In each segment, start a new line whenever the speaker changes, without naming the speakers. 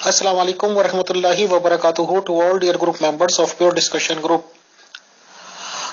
Assalamu alaikum wa rahmatullahi wa barakatuhu to all dear group members of Pure Discussion Group.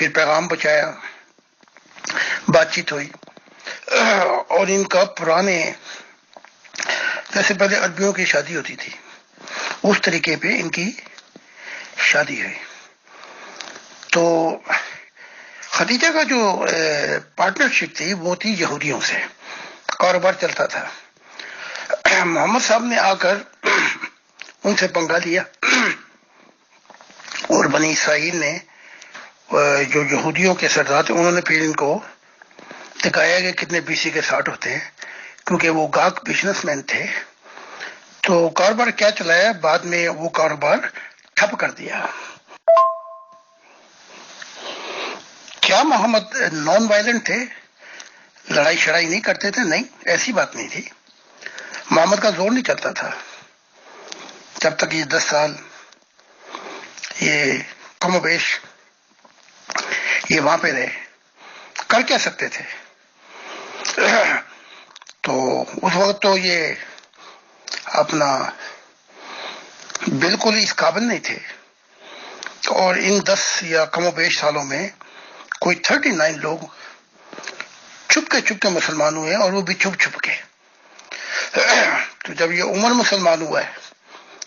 پھر پیغام پہنچایا، بات چیت ہوئی، اور ان کا پرانے جیسے پہلے عربیوں کی شادی ہوتی تھی اس طریقے پہ ان کی شادی ہوئی۔ تو خدیجہ کا جو پارٹنرشپ تھی وہ تھی یہودیوں سے، کاروبار چلتا تھا۔ محمد صاحب نے آ کر ان سے پنگا لیا، اور بنی اسرائیل نے جو یہودیوں کے سردار تھے انہوں نے پھر ان کو دکھایا کہ کتنے BC کے 60 ہوتے ہیں، کیونکہ وہ گاہک بزنس مین تھے۔ تو کاروبار کیا چلایا، بعد میں وہ کاروبار ٹھپ کر دیا۔ کیا محمد نان وائلنٹ تھے، لڑائی شڑائی نہیں کرتے تھے؟ نہیں، ایسی بات نہیں تھی۔ محمد کا زور نہیں چلتا تھا جب تک یہ 10 سال یہ کم و بیش یہ وہاں پہ رہے، کر کیا سکتے تھے؟ تو اس وقت تو یہ اپنا بالکل اس قابل نہیں تھے، اور ان 10 یا کم و بیش سالوں میں کوئی 39 لوگ چھپ کے مسلمان ہوئے، اور وہ بھی چھپ کے۔ تو جب یہ عمر مسلمان ہوا ہے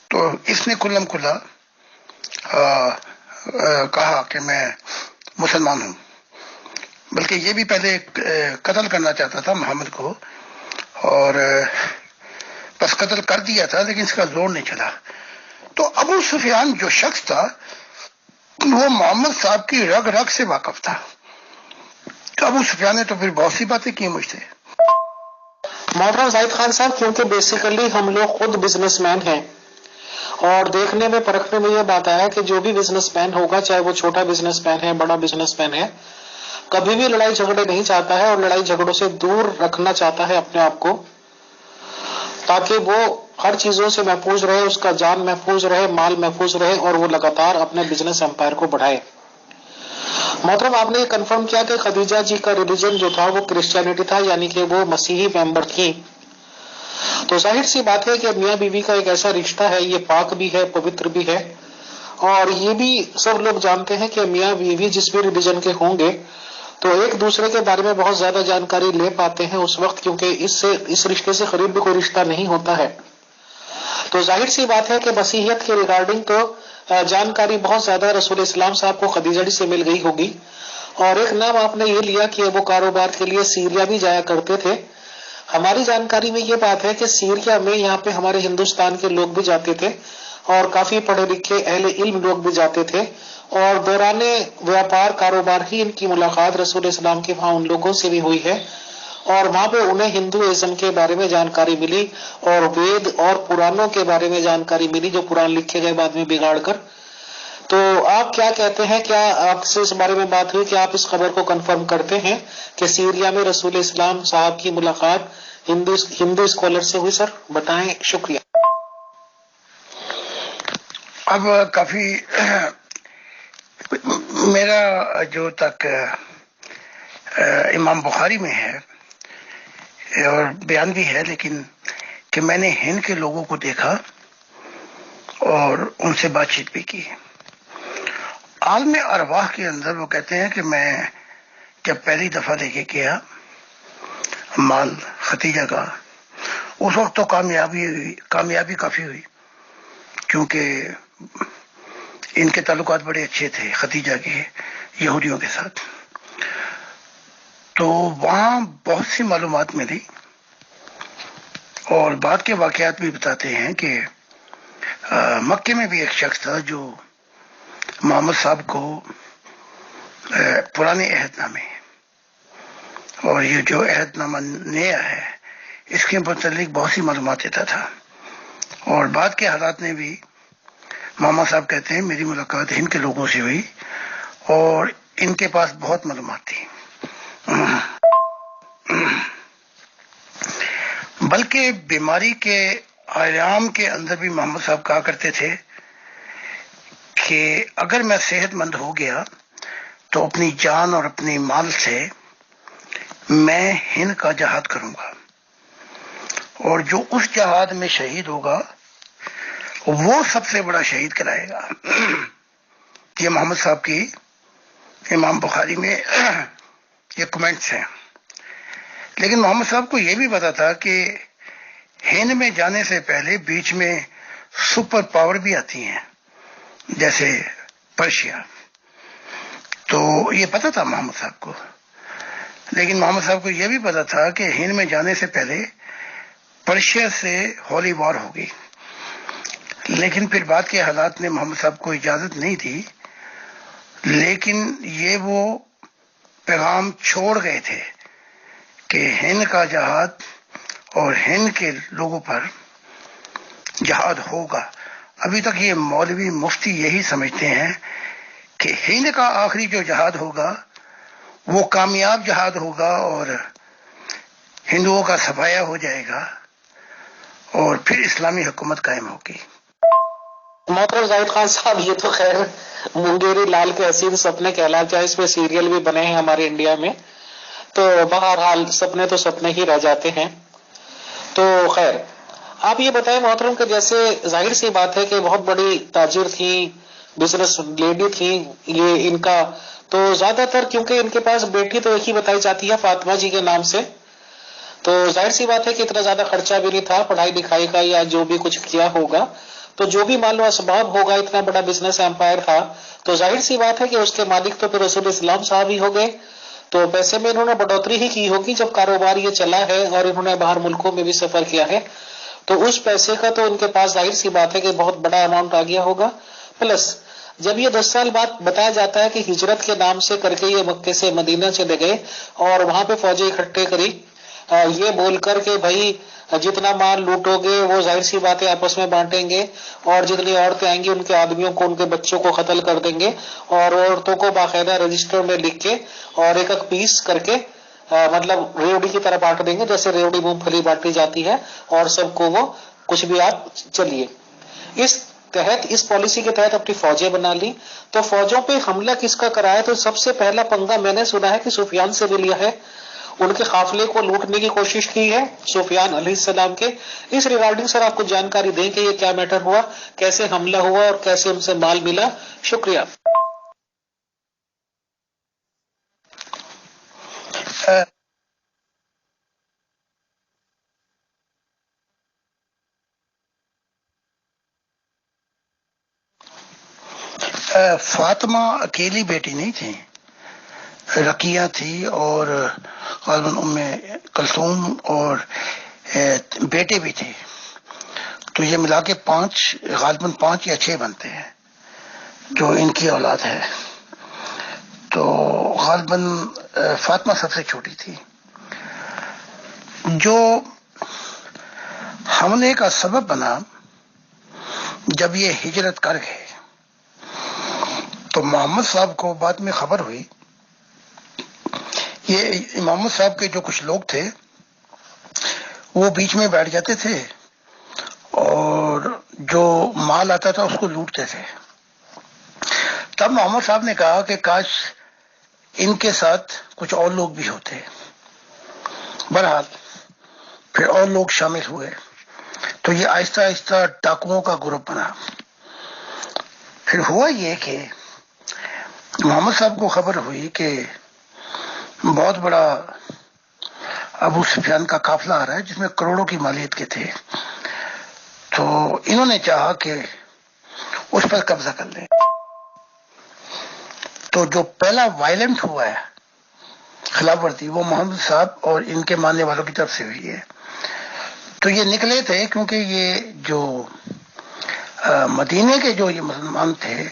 تو اس نے کلم کلا کہا کہ میں مسلمان ہوں، بلکہ یہ بھی پہلے قتل کرنا چاہتا تھا محمد کو، اور بس قتل کر دیا تھا، لیکن اس کا زور نہیں چلا۔ تو ابو سفیان جو شخص تھا وہ محمد صاحب کی رگ رگ سے واقف تھا۔ تو ابو سفیان نے تو پھر بہت سی باتیں کی مجھ سے۔
محترم زاہد خان صاحب، کیونکہ بیسیکلی ہم لوگ خود بزنس مین ہیں، اور دیکھنے میں پرکھنے میں یہ بات آیا کہ جو بھی بزنس مین ہوگا، چاہے وہ چھوٹا بزنس مین ہے بڑا بزنس مین ہے، کبھی بھی لڑائی جھگڑے نہیں چاہتا ہے، اور لڑائی جھگڑوں سے دور رکھنا چاہتا ہے اپنے آپ کو، تاکہ وہ ہر چیزوں سے محفوظ رہے، اس کا جان محفوظ رہے، مال محفوظ رہے، اور وہ لگاتار اپنے بزنس امپائر کو بڑھائے۔ محترم، آپ نے یہ کنفرم کیا کہ خدیجہ جی کا ریلیجن جو تھا وہ کرسچینٹی تھا، یعنی کہ وہ مسیحی ممبر تھی۔ تو ظاہر سی بات ہے کہ میاں بیوی کا ایک ایسا رشتہ ہے، یہ پاک بھی ہے، پوتر بھی ہے، اور یہ بھی سب لوگ جانتے ہیں کہ میاں بیوی جس بھی ریلیجن کے ہوں گے تو ایک دوسرے کے بارے میں بہت زیادہ جانکاری لے پاتے ہیں اس وقت، کیونکہ اس رشتے سے قریب بھی کوئی رشتہ نہیں ہوتا ہے۔ تو ظاہر سی بات ہے کہ مسیحیت کے ریگارڈنگ تو جانکاری بہت زیادہ رسول اسلام صاحب کو خدیجہ جی سے مل گئی ہوگی، اور ایک نام آپ نے یہ لیا کہ وہ کاروبار کے لیے سیریا بھی جایا کرتے تھے۔ ہماری جانکاری میں یہ بات ہے کہ سیریا میں یہاں پہ ہمارے ہندوستان کے لوگ بھی جاتے تھے، اور کافی پڑھے لکھے اہل علم لوگ بھی جاتے تھے، اور دوران ویاپار کاروبار ہی ان کی ملاقات رسول اسلام کے وہاں ان لوگوں سے بھی ہوئی ہے، اور وہاں پہ انہیں ہندوازم کے بارے میں جانکاری ملی، اور وید اور پرانوں کے بارے میں جانکاری ملی، جو قرآن لکھے گئے بعد میں بگاڑ کر۔ تو آپ کیا کہتے ہیں، کیا آپ سے اس بارے میں بات ہوئی کہ آپ اس خبر کو کنفرم کرتے ہیں کہ سیریا میں رسول اسلام صاحب کی ملاقات ہندو اسکالر سے ہوئی؟ سر بتائیں، شکریہ۔
اب کافی میرا جو تک امام بخاری میں ہے اور بیان بھی ہے، لیکن کہ میں نے ہند کے لوگوں کو دیکھا اور ان سے بات چیت بھی کی۔ عالم ارواح کے اندر وہ کہتے ہیں کہ میں جب پہلی دفعہ لے کے گیا مال ختیجہ کا، اس وقت تو کامیابی کافی ہوئی، کیونکہ ان کے تعلقات بڑے اچھے تھے ختیجہ کے یہودیوں کے ساتھ۔ تو وہاں بہت سی معلومات ملی، اور بعد کے واقعات بھی بتاتے ہیں کہ مکے میں بھی ایک شخص تھا جو محمد صاحب کو پرانے عہد نامے اور یہ جو عہد نامہ نیا ہے اس کے متعلق بہت سی معلومات دیتا تھا، اور بعد کے حالات میں بھی محمد صاحب کہتے ہیں میری ملاقات ہند کے لوگوں سے ہوئی، اور ان کے پاس بہت معلومات تھی۔ بلکہ بیماری کے آیام کے اندر بھی محمد صاحب کہا کرتے تھے کہ اگر میں صحت مند ہو گیا تو اپنی جان اور اپنی مال سے میں ہند کا جہاد کروں گا، اور جو اس جہاد میں شہید ہوگا وہ سب سے بڑا شہید کہلائے گا۔ یہ محمد صاحب کی امام بخاری میں یہ کمنٹس ہیں. لیکن محمد صاحب کو یہ بھی پتا تھا کہ ہند میں جانے سے پہلے بیچ میں سپر پاور بھی آتی ہیں جیسے پرشیا. تو یہ پتا تھا محمد صاحب کو. لیکن محمد صاحب کو یہ بھی پتا تھا کہ ہند میں جانے سے پہلے پرشیا سے ہولی وار ہوگی. لیکن پھر بعد کے حالات نے محمد صاحب کو اجازت نہیں دی. لیکن یہ وہ پیغام چھوڑ گئے تھے کہ ہند کا جہاد اور ہند کے لوگوں پر جہاد ہوگا. ابھی تک یہ مولوی مفتی یہی سمجھتے ہیں کہ ہند کا آخری جو جہاد ہوگا وہ کامیاب جہاد ہوگا اور ہندوؤں کا صفایا ہو جائے گا اور پھر اسلامی حکومت قائم ہوگی.
محترم زاہد خان صاحب، یہ تو خیر منگیری لال کے حسین سپنے کہلاتے ہیں، اس پہ سیریل بھی بنے ہیں ہمارے انڈیا میں. تو بہرحال سپنے تو سپنے ہی رہ جاتے ہیں. تو خیر آپ یہ بتائیں محترم کہ جیسے ظاہر سی بات ہے کہ بہت بڑی تاجر تھی، بزنس لیڈی تھی یہ ان کا، تو زیادہ تر کیونکہ ان کے پاس بیٹی تو ایک ہی بتائی جاتی ہے فاطمہ جی کے نام سے، تو ظاہر سی بات ہے کہ اتنا زیادہ خرچہ بھی نہیں تھا پڑھائی لکھائی کا یا جو بھی کچھ کیا ہوگا. تو جو بھی مان لو اسباب ہوگا، اتنا بڑا بزنس امپائر تھا، تو ظاہر سی بات ہے کہ اس کے مالک تو پھر رسول اسلام صاحب ہی ہو گئے. تو پیسے میں انہوں نے بڑھوتری ہی کی ہوگی جب کاروبار یہ چلا ہے اور انہوں نے باہر ملکوں میں بھی سفر کیا ہے. تو اس پیسے کا تو ان کے پاس ظاہر سی بات ہے کہ بہت بڑا اماؤنٹ آ گیا ہوگا. پلس جب یہ 10 سال بعد بتایا جاتا ہے کہ ہجرت کے نام سے کر کے یہ مکے سے مدینہ چلے گئے اور وہاں پہ فوجیں اکٹھے کری یہ بول کر کہ بھائی جتنا مال لوٹو گے وہ ظاہر سی باتیں آپس میں بانٹیں گے اور جتنی عورتیں آئیں گی ان کے آدمیوں کو ان کے بچوں کو قتل کر دیں گے اور عورتوں کو باقاعدہ رجسٹر میں لکھ کے اور ایک ایک پیس کر کے مطلب ریوڑی کی طرح بانٹ دیں گے جیسے ریوڑی مونگ پھلی بانٹی جاتی ہے اور سب کو وہ کچھ بھی آپ چلیے. اس پالیسی کے تحت اپنی فوجیں بنا لی. تو فوجوں پہ حملہ کس کا کرایا؟ تو سب سے پہلا پنگا میں نے سنا ہے کہ سفیان سے بھی لیا ہے. ان کے قافلے کو لوٹنے کی کوشش کی ہے سفیان علیہ السلام کے. اس ریگارڈنگ سر آپ کو جانکاری دیں کہ یہ کیا میٹر ہوا، کیسے حملہ ہوا اور کیسے ان سے مال ملا. شکریہ.
فاطمہ اکیلی بیٹی نہیں تھی، رقیہ تھی اور غالباً ام کلثوم اور بیٹے بھی تھے. تو یہ ملا کے غالباً 5 یا 6 بنتے ہیں جو ان کی اولاد ہے. تو غالباً فاطمہ سب سے چھوٹی تھی. جو حملے کا سبب بنا جب یہ ہجرت کر گئے تو محمد صاحب کو بعد میں خبر ہوئی. یہ محمد صاحب کے جو کچھ لوگ تھے وہ بیچ میں بیٹھ جاتے تھے اور جو مال آتا تھا اس کو لوٹتے تھے. تب محمد صاحب نے کہا کہ کاش ان کے ساتھ کچھ اور لوگ بھی ہوتے. بہرحال پھر اور لوگ شامل ہوئے تو یہ آہستہ آہستہ ڈاکوؤں کا گروپ بنا. پھر ہوا یہ کہ محمد صاحب کو خبر ہوئی کہ بہت بڑا ابو سفیان کا قافلہ آ رہا ہے جس میں کروڑوں کی مالیت کے تھے. تو انہوں نے چاہا کہ اس پر قبضہ کر لیں. تو جو پہلا وائلنٹ ہوا ہے خلاف ورزی وہ محمد صاحب اور ان کے ماننے والوں کی طرف سے ہوئی ہے. تو یہ نکلے تھے کیونکہ یہ جو مدینے کے جو یہ مسلمان تھے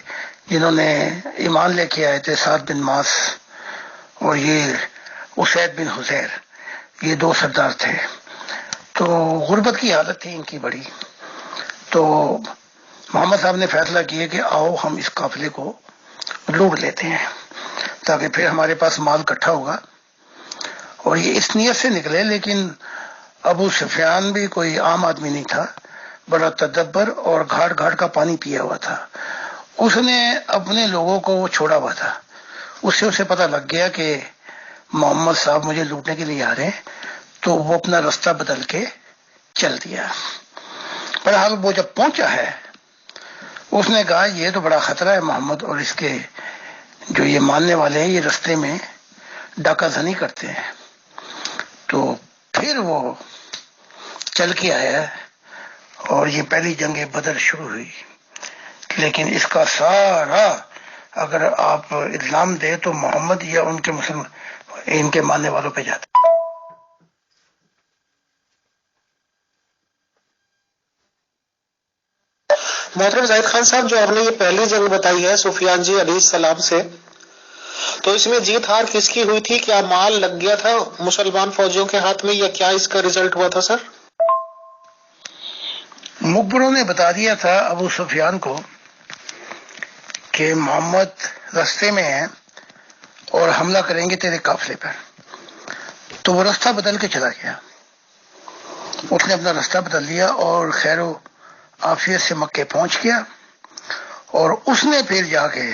جنہوں نے ایمان لے کے آئے تھے، سعد بن معاذ اور یہ اسید بن حذیر، یہ 2 سردار تھے. تو غربت کی حالت تھی ان کی بڑی. تو محمد صاحب نے فیصلہ کیا کہ آؤ ہم اس قافلے کو لوٹ لیتے ہیں تاکہ پھر ہمارے پاس مال اکٹھا ہوگا. اور یہ اس نیت سے نکلے. لیکن ابو سفیان بھی کوئی عام آدمی نہیں تھا، بڑا تدبر اور گھاٹ گھاٹ کا پانی پیا ہوا تھا. اس نے اپنے لوگوں کو وہ چھوڑا ہوا تھا. اس سے اسے پتہ لگ گیا کہ محمد صاحب مجھے لوٹنے کے لیے آ رہے ہیں، تو وہ اپنا رستہ بدل کے چل دیا. بہرحال وہ جب پہنچا ہے اس نے کہا یہ تو بڑا خطرہ ہے محمد اور اس کے جو یہ ماننے والے ہیں یہ رستے میں ڈاکہ زنی کرتے ہیں. تو پھر وہ چل کے آیا اور یہ پہلی جنگ بدر شروع ہوئی. لیکن اس کا سارا اگر آپ الزام دے تو محمد یا ان کے ماننے والوں پہ جاتا.
محترم زاہد خان صاحب، جو آپ نے یہ پہلی جنگ بتائی ہے سفیان جی علیہ السلام سے، تو اس میں جیت ہار کس کی ہوئی تھی؟ کیا مال لگ گیا تھا مسلمان فوجیوں کے ہاتھ میں، یا کیا اس کا ریزلٹ ہوا تھا سر؟
مقبروں نے بتا دیا تھا ابو سفیان کو کہ محمد رستے میں ہیں اور حملہ کریں گے تیرے قافلے پر. تو وہ رستہ بدل کے چلا گیا. اس نے اپنا رستہ بدل لیا اور خیر و عافیت سے مکے پہنچ گیا. اور اس نے پھر جا کے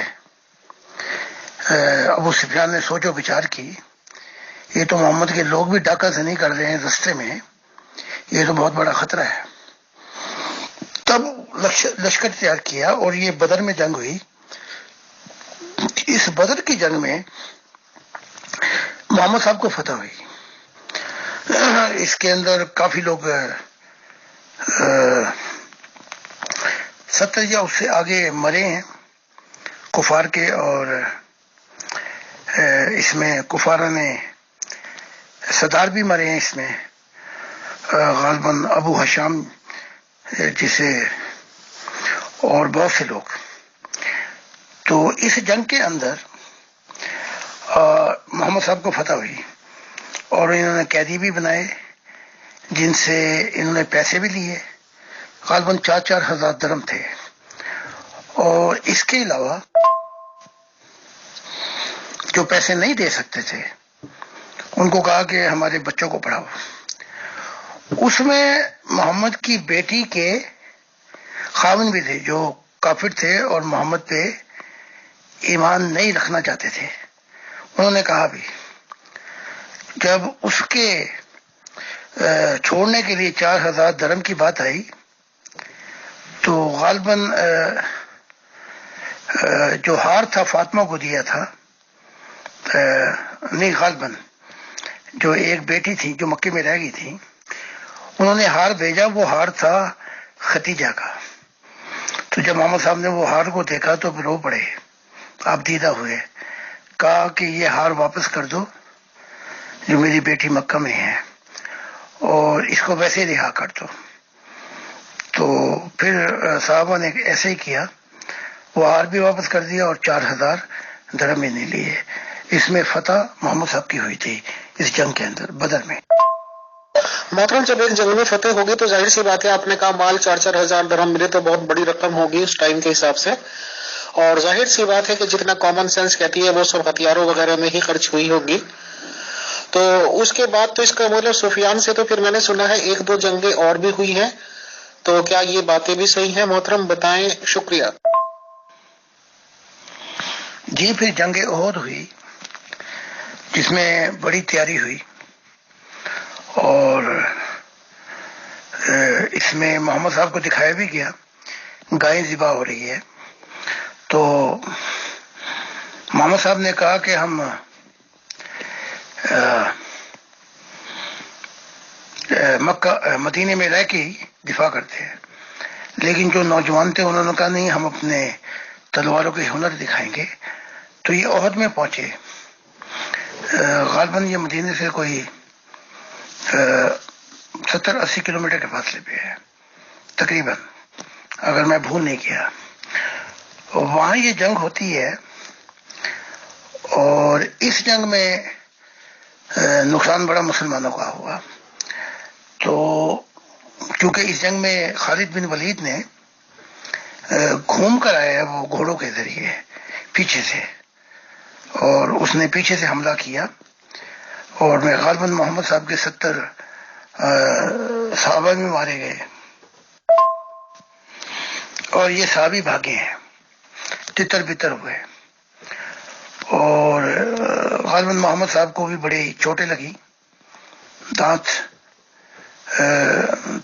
ابو سفیان نے سوچ و بچار کی، یہ تو محمد کے لوگ بھی ڈاکہ زنی کر رہے ہیں رستے میں، یہ تو بہت بڑا خطرہ ہے. تب لشکر تیار کیا اور یہ بدر میں جنگ ہوئی. اس بدر کی جنگ میں محمد صاحب کو فتح ہوئی. اس کے اندر کافی لوگ 70 یا اس سے آگے مرے ہیں کفار کے. اور اس میں کفارہ نے سردار بھی مرے ہیں اس میں، غالباً ابو حشام جسے اور بہت سے لوگ. تو اس جنگ کے اندر محمد صاحب کو فتح ہوئی اور انہوں نے قیدی بھی بنائے جن سے انہوں نے پیسے بھی لیے. غالباً 4-4 ہزار درہم تھے. اور اس کے علاوہ جو پیسے نہیں دے سکتے تھے ان کو کہا کہ ہمارے بچوں کو پڑھاؤ. اس میں محمد کی بیٹی کے خاوند بھی تھے جو کافر تھے اور محمد پہ ایمان نہیں رکھنا چاہتے تھے. انہوں نے کہا بھی، جب اس کے چھوڑنے کے لیے 4,000 درہم کی بات آئی تو غالباً جو ہار تھا فاطمہ کو دیا تھا، نہیں غالباً جو ایک بیٹی تھی جو مکے میں رہ گئی تھی، انہوں نے ہار بھیجا. وہ ہار تھا ختیجہ کا. تو جب محمد صاحب نے وہ ہار کو دیکھا تو رو پڑے، آپ دیدہ ہوئے. کہا کہ یہ ہار واپس کر دو جو میری بیٹی مکہ میں ہے اور اس کو ویسے رہا کر دو. تو پھر صحابہ نے ایسے ہی کیا، وہ ہار بھی واپس کر دیا اور 4,000 درہم بھی نہیں لیے. اس میں فتح محمد صاحب کی ہوئی تھی اس جنگ کے اندر بدر میں.
محترم، جب ایک جنگ میں فتح ہوگی تو ظاہر سی بات ہے، آپ نے کہا مال 4-4 ہزار درہم ملے تو بہت بڑی رقم ہوگی اس ٹائم کے حساب سے. اور ظاہر سی بات ہے کہ جتنا کامن سینس کہتی ہے وہ سب ہتھیاروں وغیرہ میں ہی خرچ ہوئی ہوگی. تو اس کے بعد تو اس کا مطلب سفیان سے تو پھر میں نے سنا ہے 1-2 جنگیں اور بھی ہوئی ہیں. تو کیا یہ باتیں بھی صحیح ہیں محترم؟ بتائیں. شکریہ.
جی، پھر جنگ احد ہوئی جس میں بڑی تیاری ہوئی اور اس میں محمد صاحب کو دکھایا بھی گیا گائے ذبح ہو رہی ہے. تو محمد صاحب نے کہا کہ ہم مکہ مدینے میں رہ کے ہی دفاع کرتے ہیں. لیکن جو نوجوان تھے انہوں نے کہا نہیں، ہم اپنے تلواروں کے ہنر دکھائیں گے. تو یہ احد میں پہنچے. غالباً یہ مدینے سے کوئی 70-80 کلومیٹر کے فاصلے پہ ہے تقریباً، اگر میں بھول نہیں کیا. وہاں یہ جنگ ہوتی ہے اور اس جنگ میں نقصان بڑا مسلمانوں کا ہوا. تو چونکہ اس جنگ میں خالد بن ولید نے گھوم کر آیا وہ گھوڑوں کے ذریعے پیچھے سے، اور اس نے پیچھے سے حملہ کیا اور میں غالباً محمد صاحب کے 70 صحابہ میں مارے گئے اور یہ صحابی بھاگے ہیں، تتر بتر ہوئے. اور غالباً محمد صاحب کو بھی بڑی چوٹیں لگی، دانت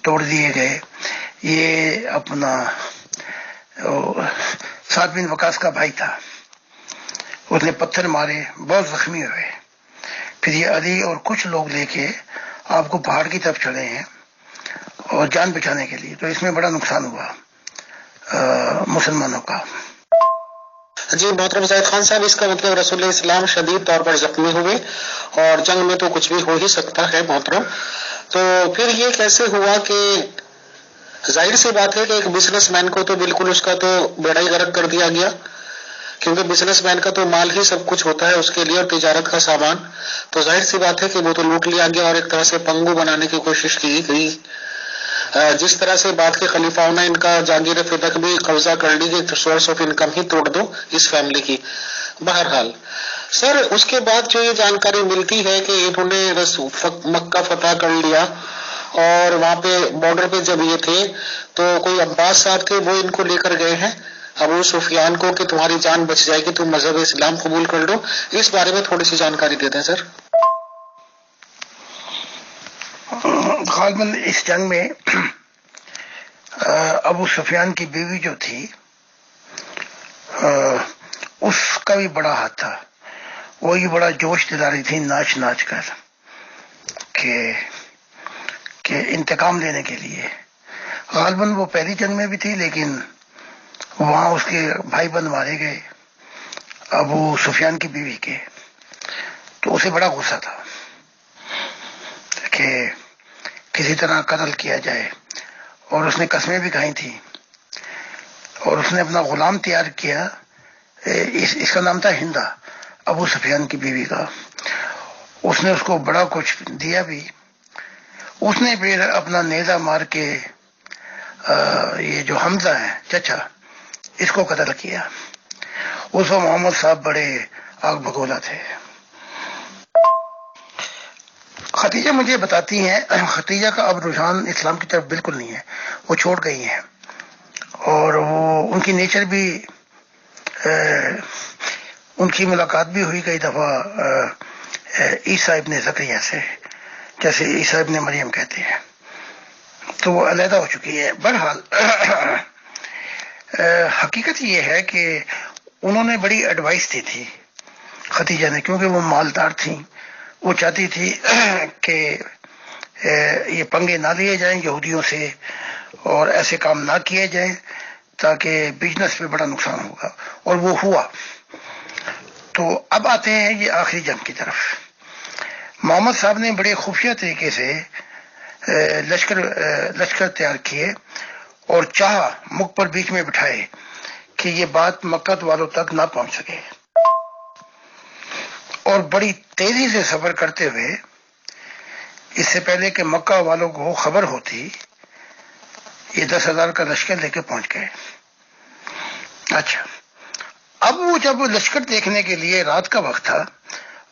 توڑ دیے گئے. یہ اپنا سعد بن وقاص کا بھائی تھا اس نے پتھر مارے، بہت زخمی ہوئے. پھر یہ علی اور کچھ لوگ لے کے آپ کو پہاڑ کی طرف چڑھے ہیں اور جان بچانے کے لیے. تو اس میں بڑا نقصان ہوا مسلمانوں کا.
جی محترم زاہد خان صاحب، اس کا مطلب رسول اسلام شدید طور پر زخمی ہوئے، اور جنگ میں تو کچھ بھی ہو ہی سکتا ہے محترم. تو پھر یہ کیسے ہوا کہ ظاہر سی بات ہے کہ ایک بزنس مین کو تو بالکل اس کا تو بیڑا ہی غرق کر دیا گیا، کیونکہ بزنس مین کا تو مال ہی سب کچھ ہوتا ہے اس کے لیے، اور تجارت کا سامان. تو ظاہر سی بات ہے کہ وہ تو لوٹ لیا گیا اور ایک طرح سے پنگو بنانے کی کوشش کی گئی. جس طرح سے بعد کے خلیفاؤں نے ان کا جاگیر فدق بھی قبضہ کر لی کہ سورس آف انکم ہی توڑ دو اس فیملی کی. بہرحال سر، اس کے بعد جو یہ جانکاری ملتی ہے کہ انہوں نے مکہ فتح کر لیا، اور وہاں پہ بارڈر پہ جب یہ تھے تو کوئی عباس صاحب تھے، وہ ان کو لے کر گئے ہیں ابو سفیان کو کہ تمہاری جان بچ جائے گی، تم مذہب اسلام قبول کر لو. اس بارے میں تھوڑی سی جانکاری دیتے ہیں سر.
غالباً اس جنگ میں ابو سفیان کی بیوی جو تھی اس کا بھی بڑا ہاتھ تھا. وہی بڑا جوش دلا رہی تھی ناچ ناچ کر کہ انتقام لینے کے لیے. غالباً وہ پہلی جنگ میں بھی تھی، لیکن وہاں اس کے بھائی بند مارے گئے ابو سفیان کی بیوی کے. تو اسے بڑا غصہ تھا کہ کسی طرح قتل کیا جائے، اور اس نے قسمیں بھی کھائی تھی، اور اس نے اپنا غلام تیار کیا. اس کا نام تھا ہندا، ابو سفیان کی بیوی کا. اس نے اس کو بڑا کچھ دیا بھی. اس نے پھر اپنا نیزہ مار کے یہ جو حمزہ ہے چچا، اس کو قتل کیا. اس وقت محمد صاحب بڑے آگ بگولا تھے. ختیجہ مجھے بتاتی ہیں، ختیجہ کا اب رجحان اسلام کی طرف بالکل نہیں ہے، وہ چھوڑ گئی ہیں، اور وہ ان کی نیچر بھی ان کی ملاقات بھی ہوئی کئی دفعہ عیسیٰ ابن زکریا سے، جیسے عیسیٰ ابن مریم کہتے ہیں. تو وہ علیحدہ ہو چکی ہے. بہرحال حقیقت یہ ہے کہ انہوں نے بڑی ایڈوائس دی تھی ختیجہ نے، کیونکہ وہ مالدار تھیں. وہ چاہتی تھی کہ یہ پنگے نہ لیے جائیں یہودیوں سے، اور ایسے کام نہ کیے جائیں تاکہ بزنس پہ بڑا نقصان ہوگا، اور وہ ہوا. تو اب آتے ہیں یہ آخری جنگ کی طرف. محمد صاحب نے بڑے خفیہ طریقے سے لشکر تیار کیے، اور چاہا مکھ پر بیچ میں بٹھائے کہ یہ بات مکہ والوں تک نہ پہنچ سکے. اور بڑی تیزی سے سفر کرتے ہوئے، اس سے پہلے کہ مکہ والوں کو خبر ہوتی، یہ 10,000 کا لشکر لے کے پہنچ گئے. اچھا، اب وہ جب لشکر دیکھنے کے لیے رات کا وقت تھا،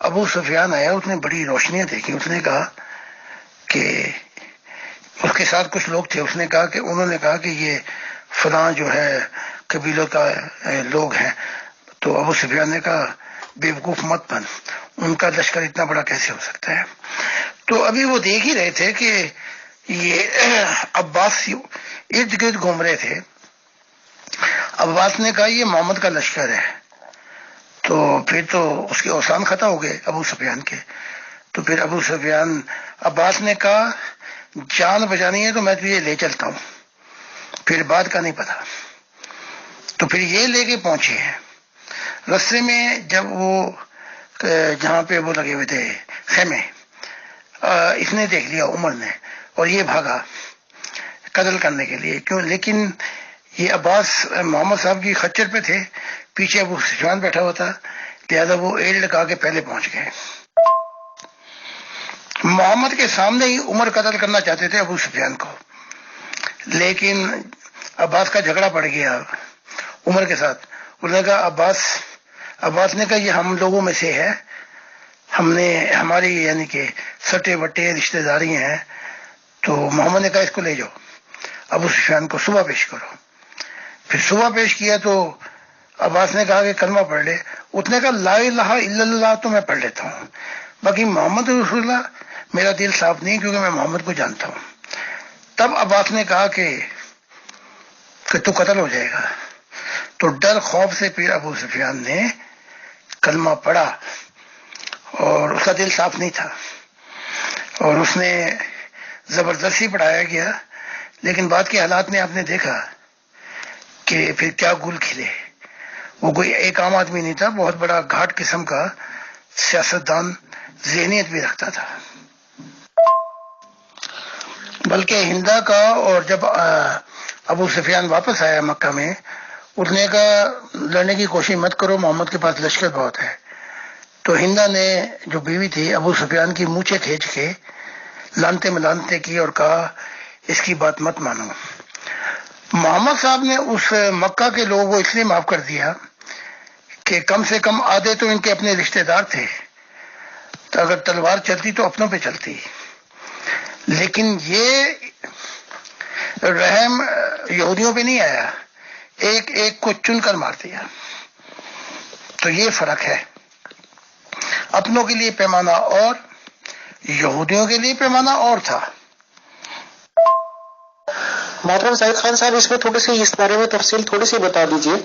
ابو سفیان آیا، اس نے بڑی روشنیاں دیکھی. اس نے کہا کہ اس کے ساتھ کچھ لوگ تھے، انہوں نے کہا کہ یہ فلاں جو ہے قبیلوں کا لوگ ہیں. تو ابو سفیان نے کہا بے وقوف مت بن، ان کا لشکر اتنا بڑا کیسے ہو سکتا ہے. تو ابھی وہ دیکھ ہی رہے تھے کہ یہ عباس ارد گرد گھوم رہے تھے. عباس نے کہا یہ محمد کا لشکر ہے. تو پھر تو اس کے اوسان ختم ہو گئے ابو سفیان کے. تو پھر ابو سفیان، عباس نے کہا جان بچانی ہے تو میں تجھے لے چلتا ہوں، پھر بعد کا نہیں پتا. تو پھر یہ لے کے پہنچے ہیں. رستے میں جب وہ جہاں پہ وہ لگے ہوئے تھے خیمے، اس نے دیکھ لیا عمر نے، اور یہ بھاگا قتل کرنے کے لیے. کیوں؟ لیکن یہ عباس محمد صاحب کی خچر پہ تھے، پیچھے ابو سفیان بیٹھا ہوا تھا، لہذا وہ ایڑ لگا کے پہلے پہنچ گئے. محمد کے سامنے ہی عمر قتل کرنا چاہتے تھے ابو سفیان کو، لیکن عباس کا جھگڑا پڑ گیا عمر کے ساتھ. انہوں نے کہا عباس نے کہا یہ ہم لوگوں میں سے ہے، ہماری یعنی کہ سٹے وٹے رشتہ داری ہیں. تو محمد نے کہا اس کو لے جاؤ، ابو سفیان کو صبح پیش کرو. پھر صبح پیش کیا تو عباس نے کہا کہ کلمہ پڑھ لے. اس نے کہا لا الہ الا اللہ تو میں پڑھ لیتا ہوں، باقی محمد رسول اللہ میرا دل صاف نہیں، کیونکہ میں محمد کو جانتا ہوں. تب عباس نے کہا کہ تو قتل ہو جائے گا. تو ڈر خوف سے پھر ابو سفیان نے کلمہ پڑھا اور اس کا دل صاف نہیں تھا اور اس نے زبردستی پڑھایا گیا، لیکن بعد کے حالات میں آپ نے دیکھا کہ پھر کیا گل کھلے. وہ کوئی ایک عام آدمی نہیں تھا، بہت بڑا گھاٹ قسم کا سیاستدان ذہنیت بھی رکھتا تھا. بلکہ ہندا کا، اور جب ابو سفیان واپس آیا مکہ میں، اس نے کہا لڑنے کی کوشش مت کرو، محمد کے پاس لشکر بہت ہے. تو ہندا نے جو بیوی تھی ابو سفیان کی مونچھیں کھینچ کے لانتے ملانتے کی اور کہا اس کی بات مت مانو. محمد صاحب نے اس مکہ کے لوگوں کو اس لیے معاف کر دیا کہ کم سے کم آدھے تو ان کے اپنے رشتہ دار تھے، تو اگر تلوار چلتی تو اپنوں پہ چلتی. لیکن یہ رحم یہودیوں پہ نہیں آیا، ایک ایک کو چن کر مار دیا. تو یہ فرق ہے، اپنوں کے لیے پیمانہ اور یہودیوں کے لیے پیمانہ اور تھا.
محترم زاہد خان صاحب، اس میں تھوڑی سی اس بارے میں تفصیل تھوڑی سی بتا دیجئے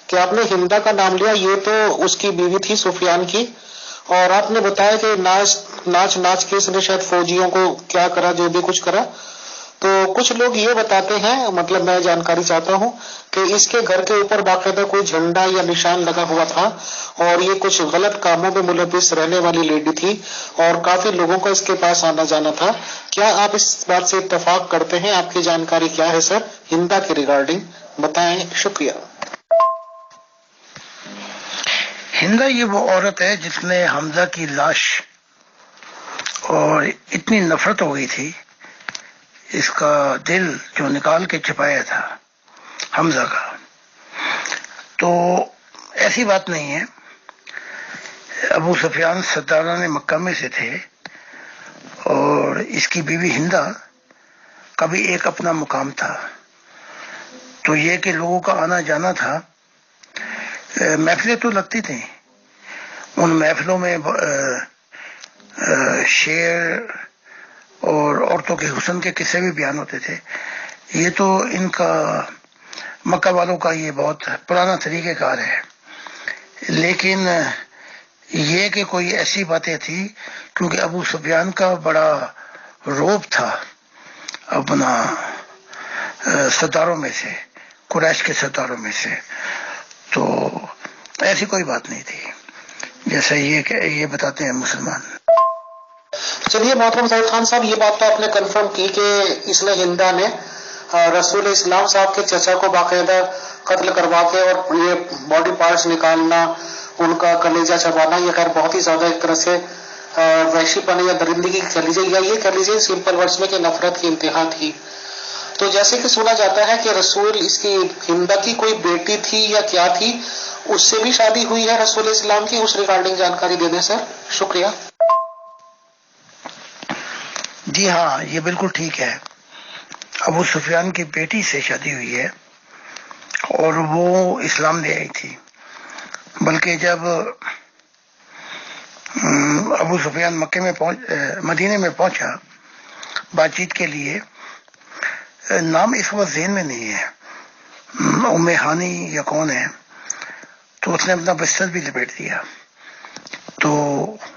کہ آپ نے ہندا کا نام لیا، یہ تو اس کی بیوی تھی سفیان کی، اور آپ نے بتایا کہ ناچ کے اس نے شاید فوجیوں کو کیا کرا، جو بھی کچھ کرا. تو کچھ لوگ یہ بتاتے ہیں، مطلب میں جانکاری چاہتا ہوں کہ اس کے گھر کے اوپر باقاعدہ کوئی جھنڈا یا نشان لگا ہوا تھا، اور یہ کچھ غلط کاموں میں ملوث رہنے والی لیڈی تھی، اور کافی لوگوں کا اس کے پاس آنا جانا تھا. کیا آپ اس بات سے اتفاق کرتے ہیں؟ آپ کی جانکاری کیا ہے سر ہندا کے ریگارڈنگ؟ بتائیں، شکریہ.
ہندا یہ وہ عورت ہے جس نے حمزہ کی لاش، اور اتنی نفرت ہو گئی تھی، اس کا دل جو نکال کے چھپایا تھا حمزہ کا. تو ایسی بات نہیں ہے، ابو سفیان سرداران مکہ میں سے تھے، اور اس کی بیوی ہندا کا بھی ایک اپنا مقام تھا. تو یہ کہ لوگوں کا آنا جانا تھا، محفلیں تو لگتی تھیں، ان محفلوں میں شعر اور عورتوں کے حسن کے قصے بھی بیان ہوتے تھے. یہ تو ان کا مکہ والوں کا یہ بہت پرانا طریقہ کار ہے. لیکن یہ کہ کوئی ایسی باتیں تھی، کیونکہ ابو سفیان کا بڑا روب تھا اپنا سرداروں میں سے، قریش کے سرداروں میں سے، تو ایسی کوئی بات نہیں تھی جیسا یہ بتاتے ہیں مسلمان.
چلیے محترم زاہد خان صاحب، یہ بات تو آپ نے کنفرم کی کہ اس نے ہندا نے رسول اسلام صاحب کے چچا کو باقاعدہ قتل کروا کے اور یہ باڈی پارٹس نکالنا، ان کا کلیجہ چبانا، یہ خیر بہت ہی زیادہ ایک طرح سے وحشی پن یا درندگی کہہ لیجیے، یا یہ کہہ لیجیے سمپل ورڈز میں کہ نفرت کی انتہا تھی. تو جیسے کہ سنا جاتا ہے کہ رسول اس کی ہندا کی کوئی بیٹی تھی یا کیا تھی، اس سے بھی شادی ہوئی ہے رسول اسلام کی، اس ریگارڈنگ جانکاری دے دیں سر، شکریہ.
جی ہاں، یہ بالکل ٹھیک ہے، ابو سفیان کی بیٹی سے شادی ہوئی ہے، اور وہ اسلام لے آئی تھی. بلکہ جب ابو سفیان مدینے میں پہنچا بات چیت کے لیے، نام اس وقت ذہن میں نہیں ہے، ام ہانی یا کون ہے، تو اس نے اپنا بستر بھی لپیٹ دیا. تو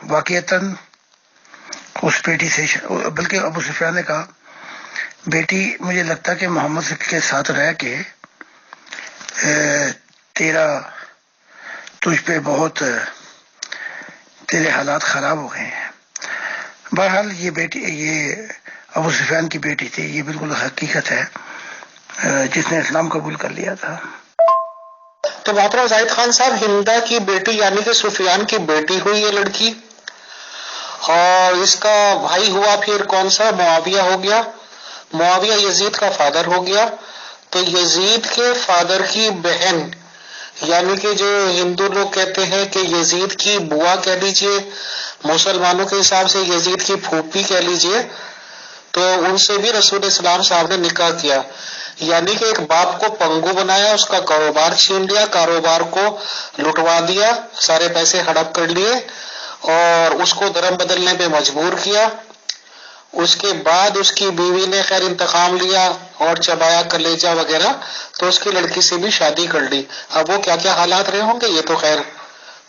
واقعتاً اس بیٹی سے بلکہ ابو سفیان نے کہا بیٹی مجھے لگتا کہ محمد کے ساتھ رہ کے تجھ پہ بہت تیرے حالات خراب ہو گئے ہیں. بہرحال یہ ابو سفیان کی بیٹی تھی، یہ بالکل حقیقت ہے، جس نے اسلام قبول کر لیا تھا.
تو محترم زاہد خان صاحب، ہندا کی بیٹی یعنی کہ سفیان کی بیٹی ہوئی یہ لڑکی، اور اس کا بھائی ہوا پھر کون سا؟ معاویہ ہو گیا. معاویہ یزید کا فادر ہو گیا. تو یزید کے فادر کی بہن، یعنی کہ جو ہندو لوگ کہتے ہیں کہ یزید کی بوا کہہ لیجئے، مسلمانوں کے حساب سے یزید کی پھوپھی کہہ لیجئے، تو ان سے بھی رسول اسلام صاحب نے نکاح کیا. یعنی کہ ایک باپ کو پنگو بنایا، اس کا کاروبار چھین لیا، کاروبار کو لٹوا دیا، سارے پیسے ہڑپ کر لیے، اور اس کو دھرم بدلنے پہ مجبور کیا. اس کے بعد اس کی بیوی نے خیر انتقام لیا اور چبایا کلیجہ وغیرہ، تو اس کی لڑکی سے بھی شادی کر لی. اب وہ کیا کیا حالات رہے ہوں گے یہ تو خیر